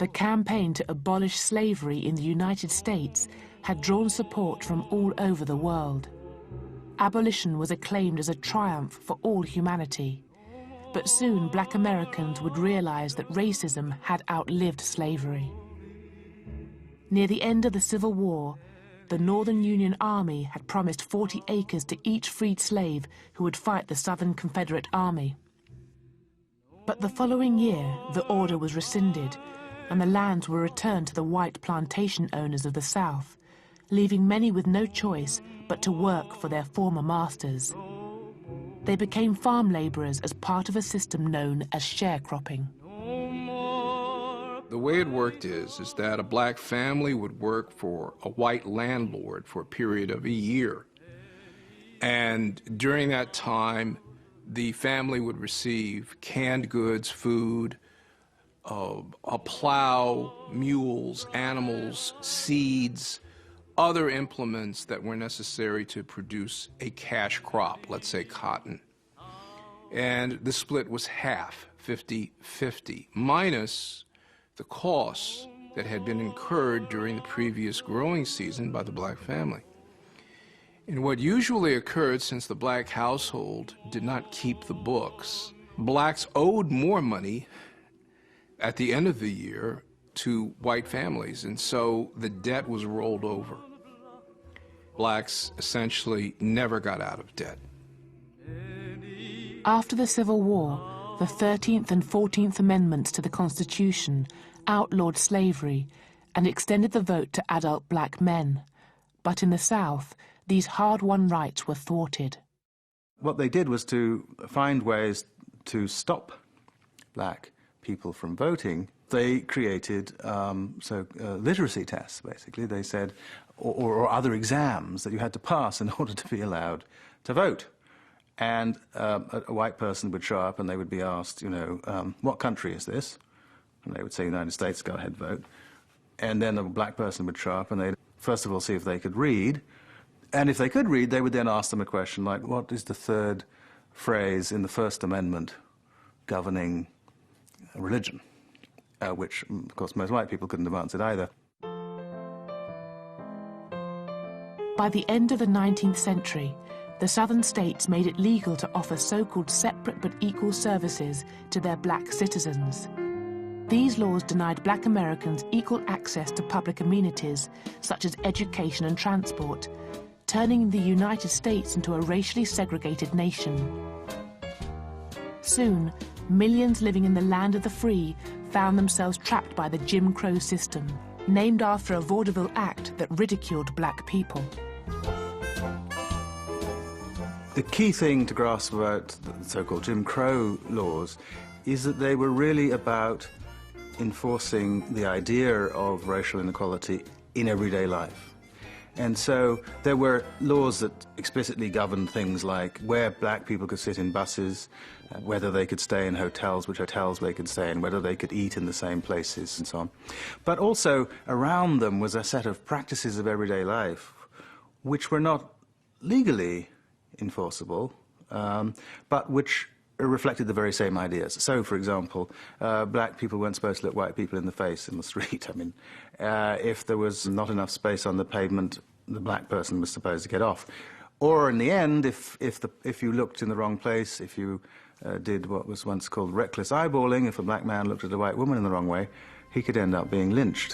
The campaign to abolish slavery in the United States had drawn support from all over the world. Abolition was acclaimed as a triumph for all humanity. But soon black Americans would realize that racism had outlived slavery. Near the end of the Civil War, the Northern Union Army had promised 40 acres to each freed slave who would fight the Southern Confederate Army. But the following year, the order was rescinded, and the lands were returned to the white plantation owners of the South, leaving many with no choice but to work for their former masters. They became farm laborers as part of a system known as sharecropping. The way it worked is that a black family would work for a white landlord for a period of a year. And during that time, the family would receive canned goods, food, a plow, mules, animals, seeds, other implements that were necessary to produce a cash crop, let's say cotton. And the split was half, 50-50, minus the costs that had been incurred during the previous growing season by the black family. And what usually occurred, since the black household did not keep the books, blacks owed more money at the end of the year to white families, and so the debt was rolled over. Blacks essentially never got out of debt. After the Civil War, the 13th and 14th Amendments to the Constitution outlawed slavery and extended the vote to adult black men. But in the South, these hard-won rights were thwarted. What they did was to find ways to black people from voting. They created literacy tests, basically. They said, or other exams that you had to pass in order to be allowed to vote. And a white person would show up and they would be asked, what country is this? And they would say, United States, go ahead, vote. And then a black person would show up and they'd first of all see if they could read. And if they could read, they would then ask them a question like, what is the third phrase in the First Amendment governing religion? Which, of course, most white people couldn't have answered either. By the end of the 19th century, the Southern states made it legal to offer so-called separate but equal services to their black citizens. These laws denied black Americans equal access to public amenities, such as education and transport, turning the United States into a racially segregated nation. Soon, millions living in the land of the free found themselves trapped by the Jim Crow system, named after a vaudeville act that ridiculed black people. The key thing to grasp about the so-called Jim Crow laws is that they were really about enforcing the idea of racial inequality in everyday life. And so there were laws that explicitly governed things like where black people could sit in buses, whether they could stay in hotels, which hotels they could stay in, whether they could eat in the same places, and so on. But also around them was a set of practices of everyday life which were not legally enforceable, but which reflected the very same ideas. So, for example, black people weren't supposed to look white people in the face in the street. I mean, if there was not enough space on the pavement, the black person was supposed to get off. Or in the end, if you looked in the wrong place, if you did what was once called reckless eyeballing, if a black man looked at a white woman in the wrong way, he could end up being lynched.